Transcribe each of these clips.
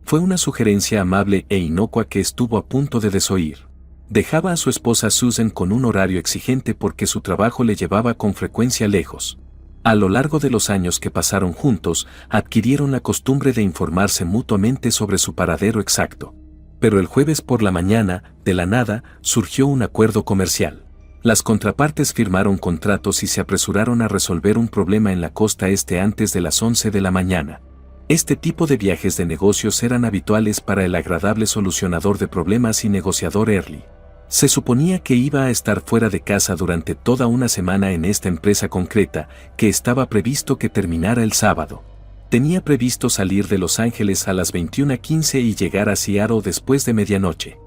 Fue una sugerencia amable e inocua que estuvo a punto de desoír. Dejaba a su esposa Susan con un horario exigente porque su trabajo le llevaba con frecuencia lejos. A lo largo de los años que pasaron juntos, adquirieron la costumbre de informarse mutuamente sobre su paradero exacto. Pero el jueves por la mañana, de la nada, surgió un acuerdo comercial. Las contrapartes firmaron contratos y se apresuraron a resolver un problema en la costa este antes de las 11 de la mañana. Este tipo de viajes de negocios eran habituales para el agradable solucionador de problemas y negociador Early. Se suponía que iba a estar fuera de casa durante toda una semana en esta empresa concreta, que estaba previsto que terminara el sábado. Tenía previsto salir de Los Ángeles a las 21:15 y llegar a Seattle después de medianoche.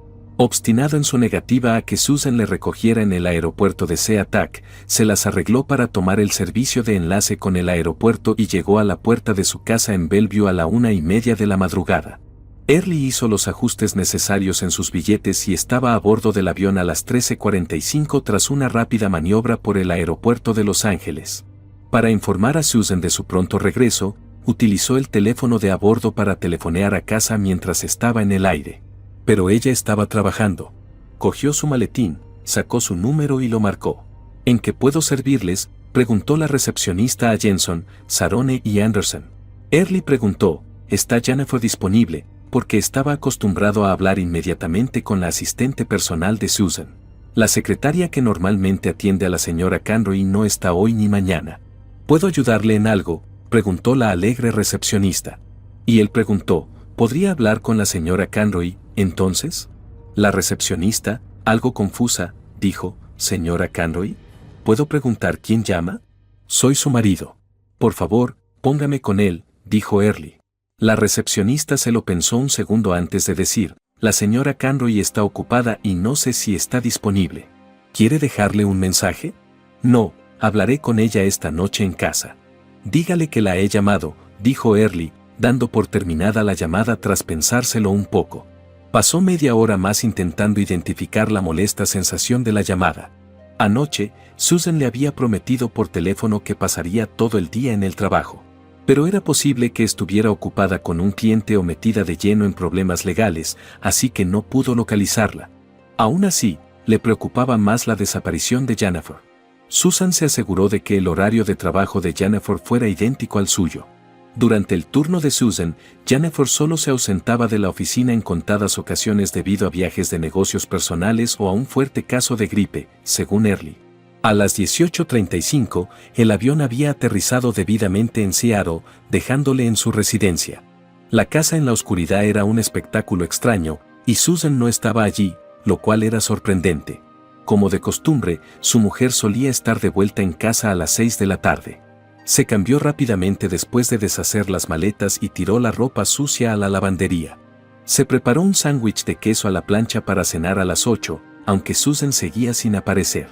Obstinado en su negativa a que Susan le recogiera en el aeropuerto de SeaTac, se las arregló para tomar el servicio de enlace con el aeropuerto y llegó a la puerta de su casa en Bellevue a la 1:30 de la madrugada. Early hizo los ajustes necesarios en sus billetes y estaba a bordo del avión a las 13:45 tras una rápida maniobra por el aeropuerto de Los Ángeles. Para informar a Susan de su pronto regreso, utilizó el teléfono de a bordo para telefonear a casa mientras estaba en el aire. Pero ella estaba trabajando. Cogió su maletín, sacó su número y lo marcó. ¿En qué puedo servirles?, preguntó la recepcionista a Jensen, Sarone y Anderson. Early preguntó, ¿está Jennifer disponible?, porque estaba acostumbrado a hablar inmediatamente con la asistente personal de Susan. La secretaria que normalmente atiende a la señora Conroy no está hoy ni mañana. ¿Puedo ayudarle en algo?, preguntó la alegre recepcionista. Y él preguntó, ¿podría hablar con la señora Conroy, entonces? La recepcionista, algo confusa, dijo, ¿señora Conroy? ¿Puedo preguntar quién llama? Soy su marido. Por favor, póngame con él, dijo Early. La recepcionista se lo pensó un segundo antes de decir, la señora Conroy está ocupada y no sé si está disponible. ¿Quiere dejarle un mensaje? No, hablaré con ella esta noche en casa. Dígale que la he llamado, dijo Early, dando por terminada la llamada tras pensárselo un poco. Pasó media hora más intentando identificar la molesta sensación de la llamada. Anoche, Susan le había prometido por teléfono que pasaría todo el día en el trabajo. Pero era posible que estuviera ocupada con un cliente o metida de lleno en problemas legales, así que no pudo localizarla. Aún así, le preocupaba más la desaparición de Jennifer. Susan se aseguró de que el horario de trabajo de Jennifer fuera idéntico al suyo. Durante el turno de Susan, Jennifer solo se ausentaba de la oficina en contadas ocasiones debido a viajes de negocios personales o a un fuerte caso de gripe, según Early. A las 18:35, el avión había aterrizado debidamente en Seattle, dejándole en su residencia. La casa en la oscuridad era un espectáculo extraño, y Susan no estaba allí, lo cual era sorprendente. Como de costumbre, su mujer solía estar de vuelta en casa a las 6 de la tarde. Se cambió rápidamente después de deshacer las maletas y tiró la ropa sucia a la lavandería. Se preparó un sándwich de queso a la plancha para cenar a las 8, aunque Susan seguía sin aparecer.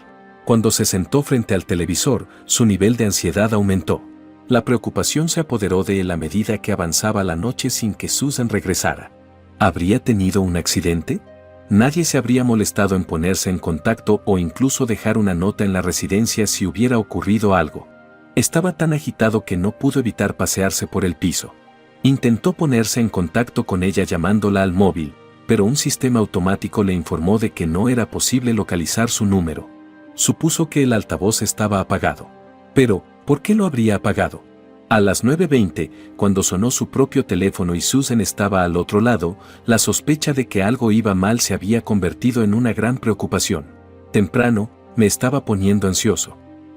Cuando se sentó frente al televisor, su nivel de ansiedad aumentó. La preocupación se apoderó de él a medida que avanzaba la noche sin que Susan regresara. ¿Habría tenido un accidente? Nadie se habría molestado en ponerse en contacto o incluso dejar una nota en la residencia si hubiera ocurrido algo. Estaba tan agitado que no pudo evitar pasearse por el piso. Intentó ponerse en contacto con ella llamándola al móvil, pero un sistema automático le informó de que no era posible localizar su número. Supuso que el altavoz estaba apagado. Pero, ¿por qué lo habría apagado? A las 9:20, cuando sonó su propio teléfono y Susan estaba al otro lado, la sospecha de que algo iba mal se había convertido en una gran preocupación. Temprano, me estaba poniendo ansioso.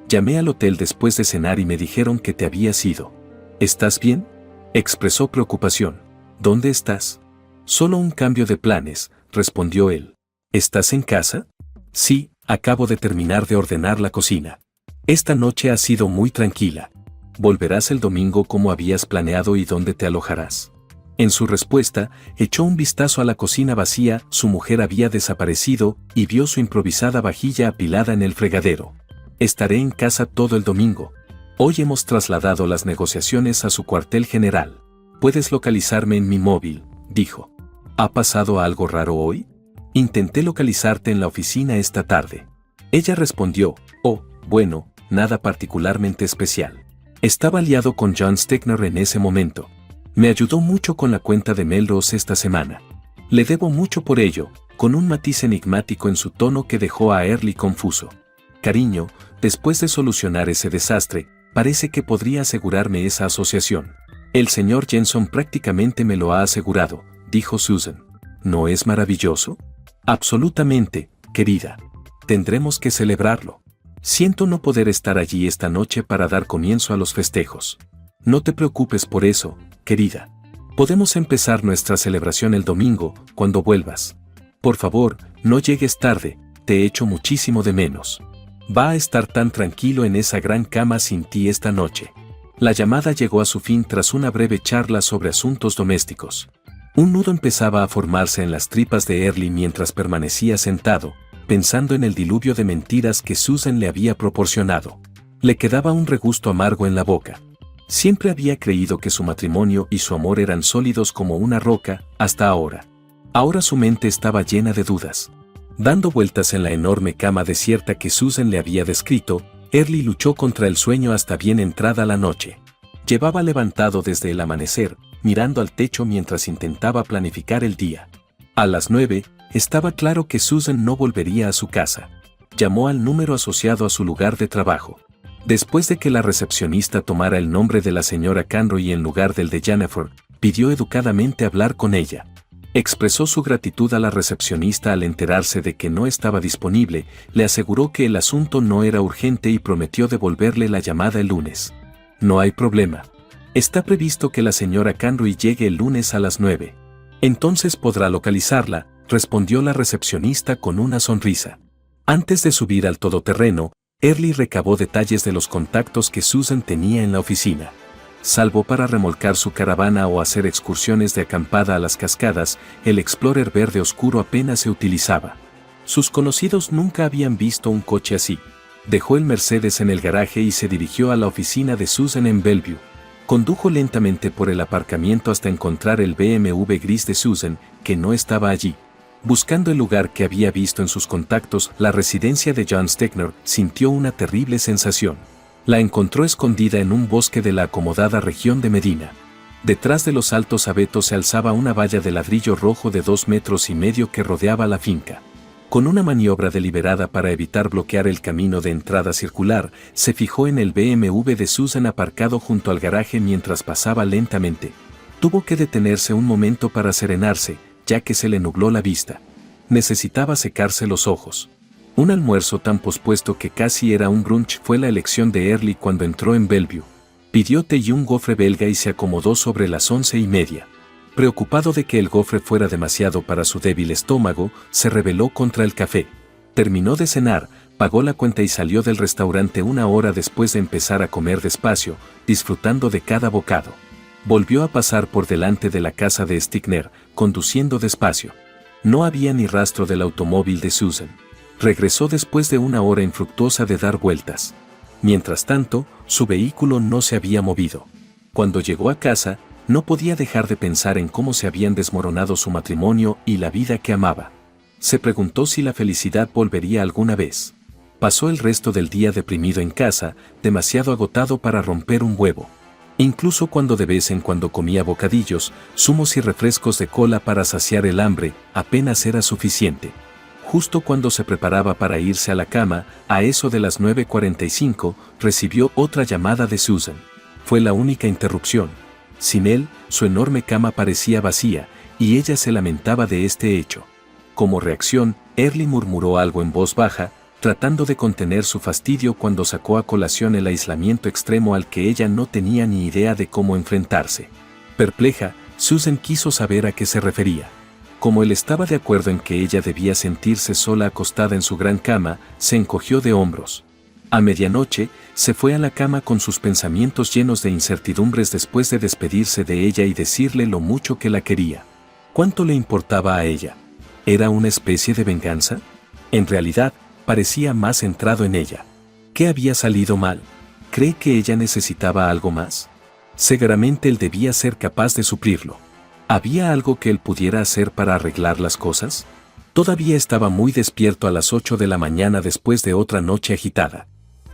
Llamé al hotel después de cenar y me dijeron que te habías ido. ¿Estás bien?, expresó preocupación. ¿Dónde estás? Solo un cambio de planes, respondió él. ¿Estás en casa? Sí, acabo de terminar de ordenar la cocina. Esta noche ha sido muy tranquila. ¿Volverás el domingo como habías planeado y dónde te alojarás? En su respuesta, echó un vistazo a la cocina vacía, su mujer había desaparecido y vio su improvisada vajilla apilada en el fregadero. Estaré en casa todo el domingo. Hoy hemos trasladado las negociaciones a su cuartel general. Puedes localizarme en mi móvil, dijo. ¿Ha pasado algo raro hoy? Intenté localizarte en la oficina esta tarde. Ella respondió, oh, bueno, nada particularmente especial. Estaba liado con John Stegner en ese momento. Me ayudó mucho con la cuenta de Melrose esta semana. Le debo mucho por ello, con un matiz enigmático en su tono que dejó a Early confuso. Cariño, después de solucionar ese desastre, parece que podría asegurarme esa asociación. El señor Jensen prácticamente me lo ha asegurado, dijo Susan. ¿No es maravilloso? Absolutamente, querida. Tendremos que celebrarlo. Siento no poder estar allí esta noche para dar comienzo a los festejos. No te preocupes por eso, querida. Podemos empezar nuestra celebración el domingo, cuando vuelvas. Por favor, no llegues tarde, te echo muchísimo de menos. Va a estar tan tranquilo en esa gran cama sin ti esta noche. La llamada llegó a su fin tras una breve charla sobre asuntos domésticos. Un nudo empezaba a formarse en las tripas de Early mientras permanecía sentado, pensando en el diluvio de mentiras que Susan le había proporcionado. Le quedaba un regusto amargo en la boca. Siempre había creído que su matrimonio y su amor eran sólidos como una roca, hasta ahora. Ahora su mente estaba llena de dudas. Dando vueltas en la enorme cama desierta que Susan le había descrito, Early luchó contra el sueño hasta bien entrada la noche. Llevaba levantado desde el amanecer, mirando al techo mientras intentaba planificar el día. A las 9, estaba claro que Susan no volvería a su casa. Llamó al número asociado a su lugar de trabajo. Después de que la recepcionista tomara el nombre de la señora Conroy en lugar del de Jennifer, pidió educadamente hablar con ella. Expresó su gratitud a la recepcionista al enterarse de que no estaba disponible, le aseguró que el asunto no era urgente y prometió devolverle la llamada el lunes. No hay problema. Está previsto que la señora Conroy llegue el lunes a las 9. Entonces podrá localizarla, respondió la recepcionista con una sonrisa. Antes de subir al todoterreno, Early recabó detalles de los contactos que Susan tenía en la oficina. Salvo para remolcar su caravana o hacer excursiones de acampada a las cascadas, el Explorer verde oscuro apenas se utilizaba. Sus conocidos nunca habían visto un coche así. Dejó el Mercedes en el garaje y se dirigió a la oficina de Susan en Bellevue. Condujo lentamente por el aparcamiento hasta encontrar el BMW gris de Susan, que no estaba allí. Buscando el lugar que había visto en sus contactos, la residencia de John Stegner, sintió una terrible sensación. La encontró escondida en un bosque de la acomodada región de Medina. Detrás de los altos abetos se alzaba una valla de ladrillo rojo de 2,5 metros que rodeaba la finca. Con una maniobra deliberada para evitar bloquear el camino de entrada circular, se fijó en el BMW de Susan aparcado junto al garaje mientras pasaba lentamente. Tuvo que detenerse un momento para serenarse, ya que se le nubló la vista. Necesitaba secarse los ojos. Un almuerzo tan pospuesto que casi era un brunch fue la elección de Early cuando entró en Bellevue. Pidió té y un gofre belga y se acomodó sobre las 11:30. Preocupado de que el gofre fuera demasiado para su débil estómago, se rebeló contra el café. Terminó de cenar, pagó la cuenta y salió del restaurante una hora después de empezar a comer despacio, disfrutando de cada bocado. Volvió a pasar por delante de la casa de Stegner, conduciendo despacio. No había ni rastro del automóvil de Susan. Regresó después de una hora infructuosa de dar vueltas. Mientras tanto, su vehículo no se había movido. Cuando llegó a casa, no podía dejar de pensar en cómo se habían desmoronado su matrimonio y la vida que amaba. Se preguntó si la felicidad volvería alguna vez. Pasó el resto del día deprimido en casa, demasiado agotado para romper un huevo. Incluso cuando de vez en cuando comía bocadillos, zumos y refrescos de cola para saciar el hambre, apenas era suficiente. Justo cuando se preparaba para irse a la cama, a eso de las 9:45, recibió otra llamada de Susan. Fue la única interrupción. Sin él, su enorme cama parecía vacía, y ella se lamentaba de este hecho. Como reacción, Early murmuró algo en voz baja, tratando de contener su fastidio cuando sacó a colación el aislamiento extremo al que ella no tenía ni idea de cómo enfrentarse. Perpleja, Susan quiso saber a qué se refería. Como él estaba de acuerdo en que ella debía sentirse sola acostada en su gran cama, se encogió de hombros. A medianoche, se fue a la cama con sus pensamientos llenos de incertidumbres después de despedirse de ella y decirle lo mucho que la quería. ¿Cuánto le importaba a ella? ¿Era una especie de venganza? En realidad, parecía más centrado en ella. ¿Qué había salido mal? ¿Cree que ella necesitaba algo más? Seguramente él debía ser capaz de suplirlo. ¿Había algo que él pudiera hacer para arreglar las cosas? Todavía estaba muy despierto a las 8 de la mañana después de otra noche agitada.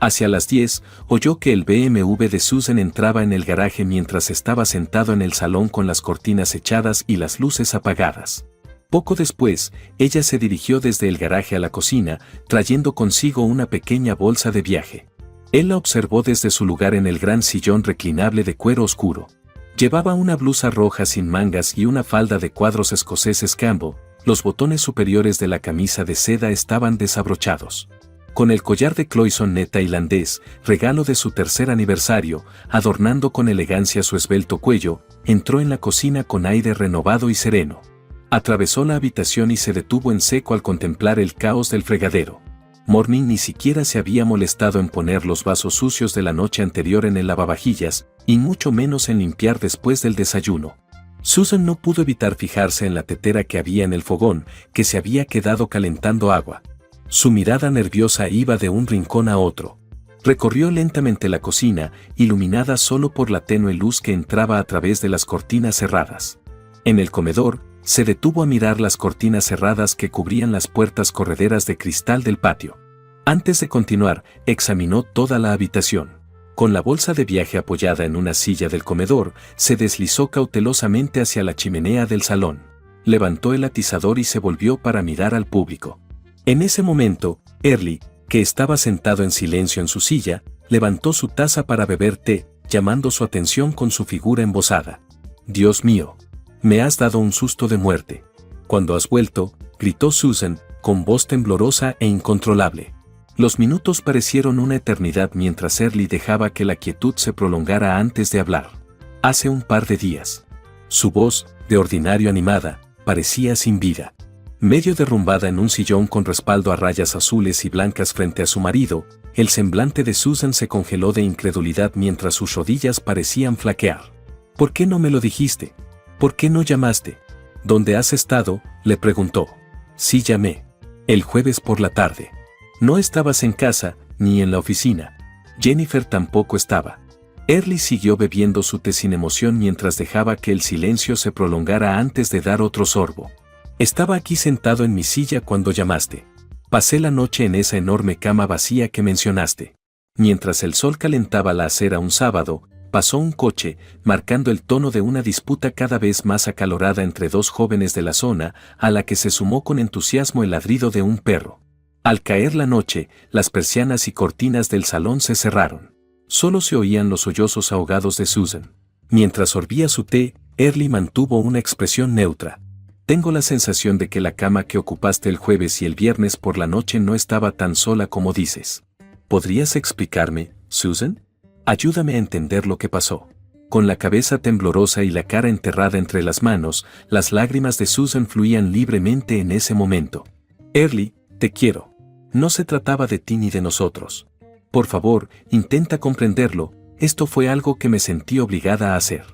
Hacia las 10, oyó que el BMW de Susan entraba en el garaje mientras estaba sentado en el salón con las cortinas echadas y las luces apagadas. Poco después, ella se dirigió desde el garaje a la cocina, trayendo consigo una pequeña bolsa de viaje. Él la observó desde su lugar en el gran sillón reclinable de cuero oscuro. Llevaba una blusa roja sin mangas y una falda de cuadros escoceses Campbell. Los botones superiores de la camisa de seda estaban desabrochados. Con el collar de cloisonne tailandés, regalo de su tercer aniversario, adornando con elegancia su esbelto cuello, entró en la cocina con aire renovado y sereno. Atravesó la habitación y se detuvo en seco al contemplar el caos del fregadero. Morning ni siquiera se había molestado en poner los vasos sucios de la noche anterior en el lavavajillas, y mucho menos en limpiar después del desayuno. Susan no pudo evitar fijarse en la tetera que había en el fogón, que se había quedado calentando agua. Su mirada nerviosa iba de un rincón a otro. Recorrió lentamente la cocina, iluminada solo por la tenue luz que entraba a través de las cortinas cerradas. En el comedor, se detuvo a mirar las cortinas cerradas que cubrían las puertas correderas de cristal del patio. Antes de continuar, examinó toda la habitación. Con la bolsa de viaje apoyada en una silla del comedor, se deslizó cautelosamente hacia la chimenea del salón. Levantó el atizador y se volvió para mirar al público. En ese momento, Early, que estaba sentado en silencio en su silla, levantó su taza para beber té, llamando su atención con su figura embosada. «Dios mío, me has dado un susto de muerte. Cuando has vuelto», gritó Susan, con voz temblorosa e incontrolable. Los minutos parecieron una eternidad mientras Early dejaba que la quietud se prolongara antes de hablar. «Hace un par de días». Su voz, de ordinario animada, parecía sin vida. Medio derrumbada en un sillón con respaldo a rayas azules y blancas frente a su marido, el semblante de Susan se congeló de incredulidad mientras sus rodillas parecían flaquear. «¿Por qué no me lo dijiste? ¿Por qué no llamaste?» «¿Dónde has estado?», le preguntó. «Sí llamé. El jueves por la tarde. No estabas en casa, ni en la oficina. Jennifer tampoco estaba». Early siguió bebiendo su té sin emoción mientras dejaba que el silencio se prolongara antes de dar otro sorbo. «Estaba aquí sentado en mi silla cuando llamaste. Pasé la noche en esa enorme cama vacía que mencionaste. Mientras el sol calentaba la acera un sábado, pasó un coche, marcando el tono de una disputa cada vez más acalorada entre dos jóvenes de la zona, a la que se sumó con entusiasmo el ladrido de un perro. Al caer la noche, las persianas y cortinas del salón se cerraron. Solo se oían los sollozos ahogados de Susan. Mientras sorbía su té, Early mantuvo una expresión neutra. «Tengo la sensación de que la cama que ocupaste el jueves y el viernes por la noche no estaba tan sola como dices. ¿Podrías explicarme, Susan? Ayúdame a entender lo que pasó». Con la cabeza temblorosa y la cara enterrada entre las manos, las lágrimas de Susan fluían libremente en ese momento. «Early, te quiero. No se trataba de ti ni de nosotros. Por favor, intenta comprenderlo, esto fue algo que me sentí obligada a hacer.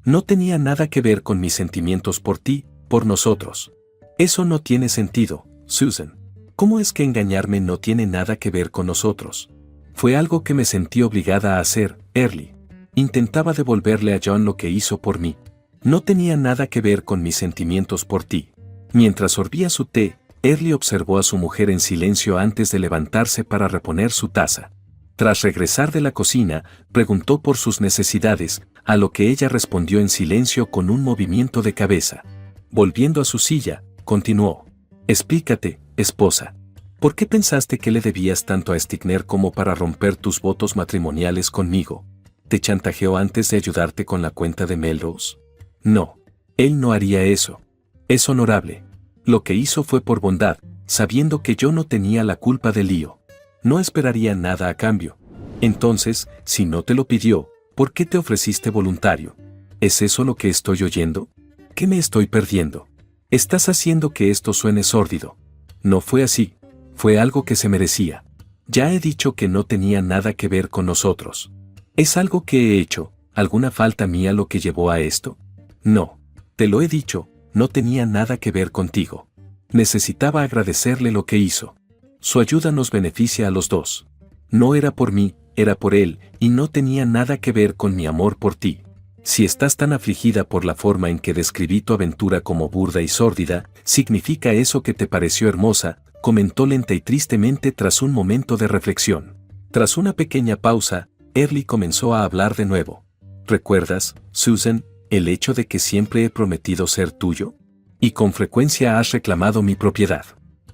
No tenía nada que ver con mis sentimientos por ti, por nosotros. Eso no tiene sentido, Susan. ¿Cómo es que engañarme no tiene nada que ver con nosotros? Fue algo que me sentí obligada a hacer, Early. Intentaba devolverle a John lo que hizo por mí. No tenía nada que ver con mis sentimientos por ti». Mientras sorbía su té, Early observó a su mujer en silencio antes de levantarse para reponer su taza. Tras regresar de la cocina, preguntó por sus necesidades, a lo que ella respondió en silencio con un movimiento de cabeza. Volviendo a su silla, continuó. «Explícate, esposa. ¿Por qué pensaste que le debías tanto a Stigner como para romper tus votos matrimoniales conmigo? ¿Te chantajeó antes de ayudarte con la cuenta de Melrose? No, él no haría eso. Es honorable. Lo que hizo fue por bondad, sabiendo que yo no tenía la culpa del lío. No esperaría nada a cambio. Entonces, si no te lo pidió, ¿por qué te ofreciste voluntario? ¿Es eso lo que estoy oyendo? ¿Qué me estoy perdiendo? Estás haciendo que esto suene sórdido. No fue así. Fue algo que se merecía. Ya he dicho que no tenía nada que ver con nosotros. ¿Es algo que he hecho, alguna falta mía lo que llevó a esto? No. Te lo he dicho, no tenía nada que ver contigo. Necesitaba agradecerle lo que hizo. Su ayuda nos beneficia a los dos. No era por mí, era por él, y no tenía nada que ver con mi amor por ti. Si estás tan afligida por la forma en que describí tu aventura como burda y sórdida, ¿significa eso que te pareció hermosa?», comentó lenta y tristemente tras un momento de reflexión. Tras una pequeña pausa, Early comenzó a hablar de nuevo. ¿Recuerdas, Susan, el hecho de que siempre he prometido ser tuyo? Y con frecuencia has reclamado mi propiedad.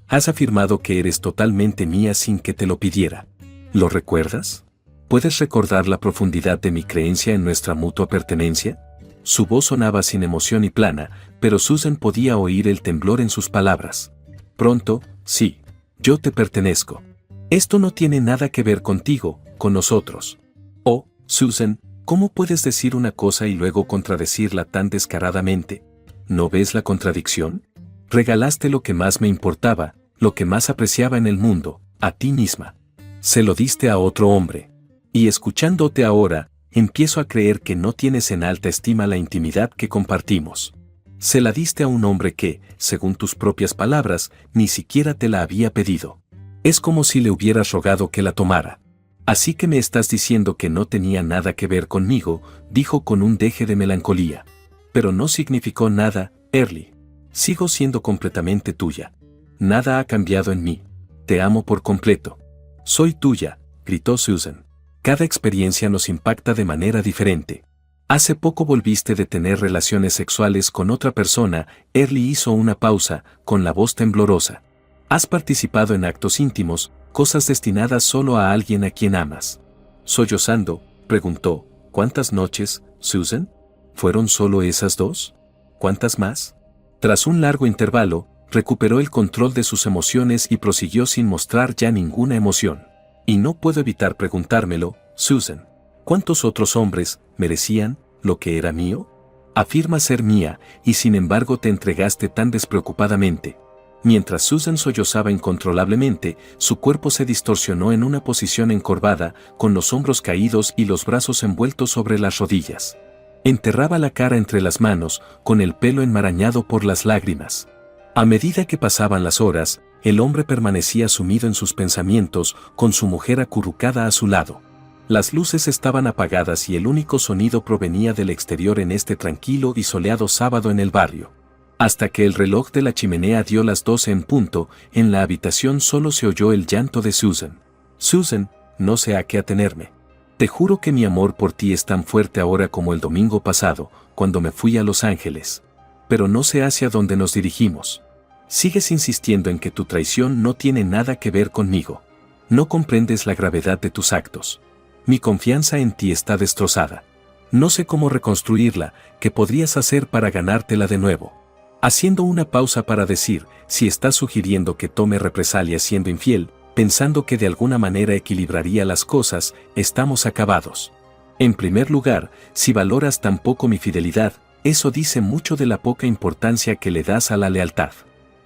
Has afirmado que eres totalmente mía sin que te lo pidiera. ¿Lo recuerdas? ¿Puedes recordar la profundidad de mi creencia en nuestra mutua pertenencia? Su voz sonaba sin emoción y plana, pero Susan podía oír el temblor en sus palabras. Pronto, sí, yo te pertenezco. Esto no tiene nada que ver contigo, con nosotros. Oh, Susan, ¿cómo puedes decir una cosa y luego contradecirla tan descaradamente? ¿No ves la contradicción? Regalaste lo que más me importaba, lo que más apreciaba en el mundo, a ti misma. Se lo diste a otro hombre. Y escuchándote ahora, empiezo a creer que no tienes en alta estima la intimidad que compartimos. Se la diste a un hombre que, según tus propias palabras, ni siquiera te la había pedido. Es como si le hubieras rogado que la tomara. Así que me estás diciendo que no tenía nada que ver conmigo, dijo con un deje de melancolía. Pero no significó nada, Early. Sigo siendo completamente tuya. Nada ha cambiado en mí. Te amo por completo. Soy tuya, gritó Susan. Cada experiencia nos impacta de manera diferente. Hace poco volviste de tener relaciones sexuales con otra persona. Early hizo una pausa, con la voz temblorosa. Has participado en actos íntimos, cosas destinadas solo a alguien a quien amas. Sollozando, preguntó, ¿cuántas noches, Susan? ¿Fueron solo esas 2? ¿Cuántas más? Tras un largo intervalo, recuperó el control de sus emociones y prosiguió sin mostrar ya ninguna emoción. Y no puedo evitar preguntármelo, Susan. ¿Cuántos otros hombres merecían lo que era mío? Afirmas ser mía, y sin embargo te entregaste tan despreocupadamente. Mientras Susan sollozaba incontrolablemente, su cuerpo se distorsionó en una posición encorvada, con los hombros caídos y los brazos envueltos sobre las rodillas. Enterraba la cara entre las manos, con el pelo enmarañado por las lágrimas. A medida que pasaban las horas, el hombre permanecía sumido en sus pensamientos, con su mujer acurrucada a su lado. Las luces estaban apagadas y el único sonido provenía del exterior en este tranquilo y soleado sábado en el barrio. Hasta que el reloj de la chimenea dio las 12 en punto, en la habitación solo se oyó el llanto de Susan. Susan, no sé a qué atenerme. Te juro que mi amor por ti es tan fuerte ahora como el domingo pasado, cuando me fui a Los Ángeles. Pero no sé hacia dónde nos dirigimos. Sigues insistiendo en que tu traición no tiene nada que ver conmigo. No comprendes la gravedad de tus actos. Mi confianza en ti está destrozada. No sé cómo reconstruirla. ¿Qué podrías hacer para ganártela de nuevo? Haciendo una pausa para decir, si estás sugiriendo que tome represalias siendo infiel, pensando que de alguna manera equilibraría las cosas, estamos acabados. En primer lugar, si valoras tan poco mi fidelidad, eso dice mucho de la poca importancia que le das a la lealtad.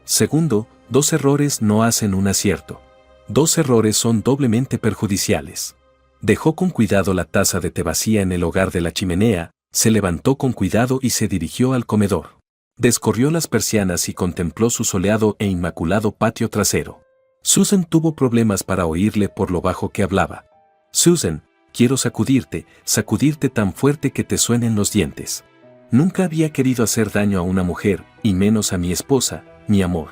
Segundo, 2 errores no hacen un acierto. 2 errores son doblemente perjudiciales. Dejó con cuidado la taza de té vacía en el hogar de la chimenea, se levantó con cuidado y se dirigió al comedor. Descorrió las persianas y contempló su soleado e inmaculado patio trasero. Susan tuvo problemas para oírle por lo bajo que hablaba. Susan, quiero sacudirte tan fuerte que te suenen los dientes. Nunca había querido hacer daño a una mujer, y menos a mi esposa, mi amor.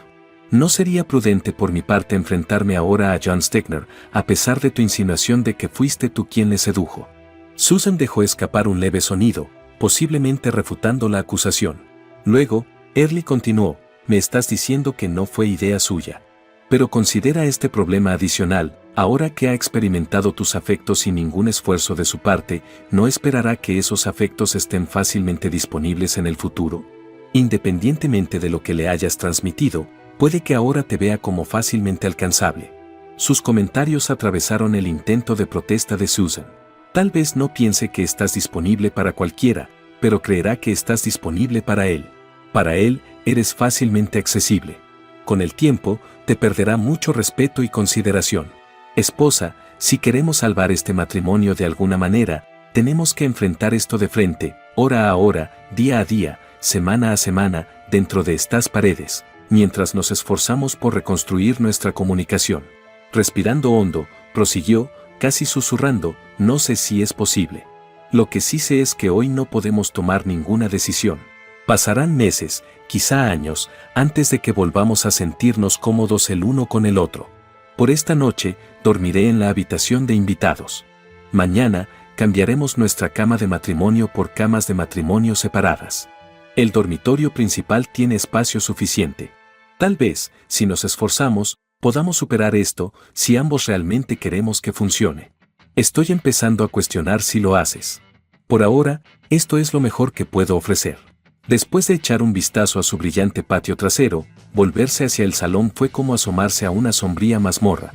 No sería prudente por mi parte enfrentarme ahora a John Stegner, a pesar de tu insinuación de que fuiste tú quien le sedujo. Susan dejó escapar un leve sonido, posiblemente refutando la acusación. Luego, Early continuó, me estás diciendo que no fue idea suya. Pero considera este problema adicional, ahora que ha experimentado tus afectos sin ningún esfuerzo de su parte, ¿no esperará que esos afectos estén fácilmente disponibles en el futuro? Independientemente de lo que le hayas transmitido, puede que ahora te vea como fácilmente alcanzable. Sus comentarios atravesaron el intento de protesta de Susan. Tal vez no piense que estás disponible para cualquiera, pero creerá que estás disponible para él. Para él, eres fácilmente accesible. Con el tiempo, te perderá mucho respeto y consideración. Esposa, si queremos salvar este matrimonio de alguna manera, tenemos que enfrentar esto de frente, hora a hora, día a día, semana a semana, dentro de estas paredes, mientras nos esforzamos por reconstruir nuestra comunicación. Respirando hondo, prosiguió, casi susurrando, no sé si es posible. Lo que sí sé es que hoy no podemos tomar ninguna decisión. Pasarán meses, quizá años, antes de que volvamos a sentirnos cómodos el uno con el otro. Por esta noche, dormiré en la habitación de invitados. Mañana, cambiaremos nuestra cama de matrimonio por camas de matrimonio separadas. El dormitorio principal tiene espacio suficiente. Tal vez, si nos esforzamos, podamos superar esto, si ambos realmente queremos que funcione. Estoy empezando a cuestionar si lo haces. Por ahora, esto es lo mejor que puedo ofrecer. Después de echar un vistazo a su brillante patio trasero, volverse hacia el salón fue como asomarse a una sombría mazmorra.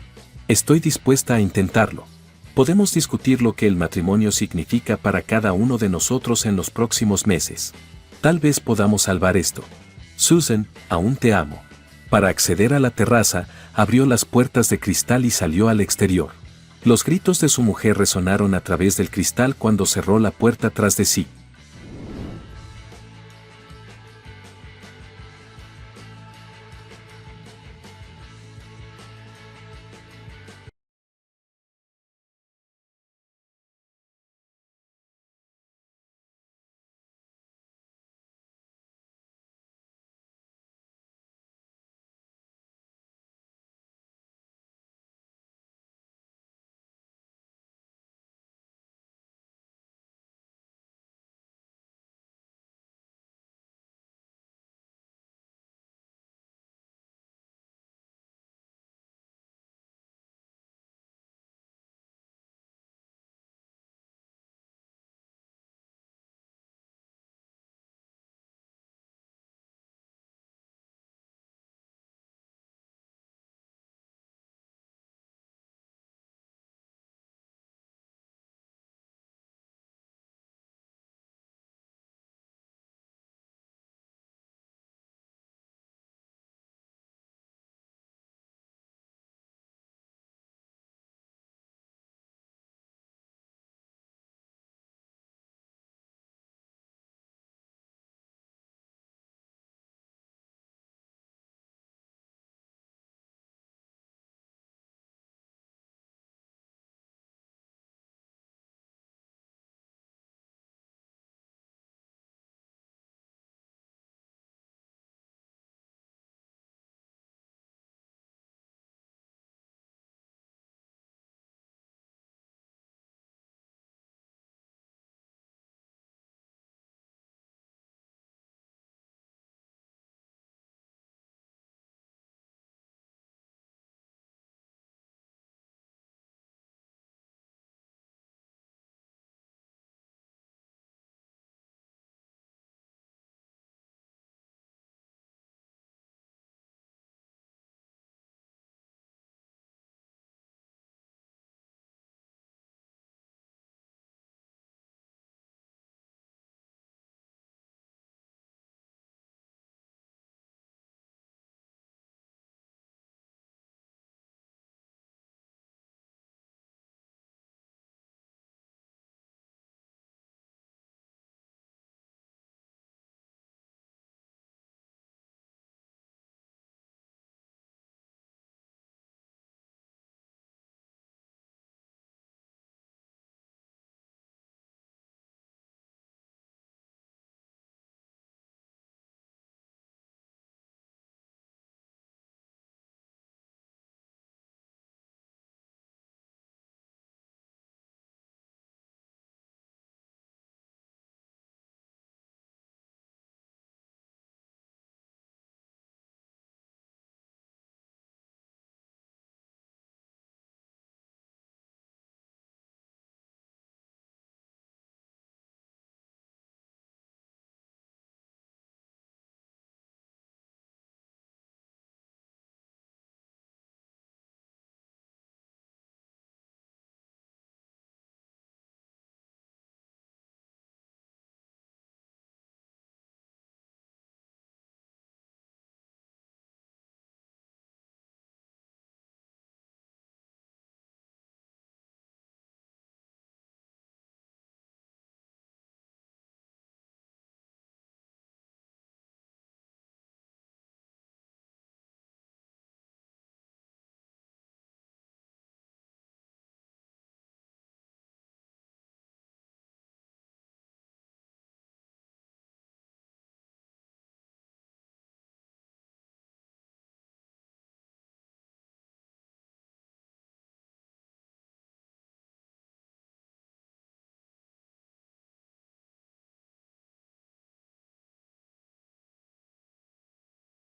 Estoy dispuesta a intentarlo. Podemos discutir lo que el matrimonio significa para cada uno de nosotros en los próximos meses. Tal vez podamos salvar esto. Susan, aún te amo. Para acceder a la terraza, abrió las puertas de cristal y salió al exterior. Los gritos de su mujer resonaron a través del cristal cuando cerró la puerta tras de sí.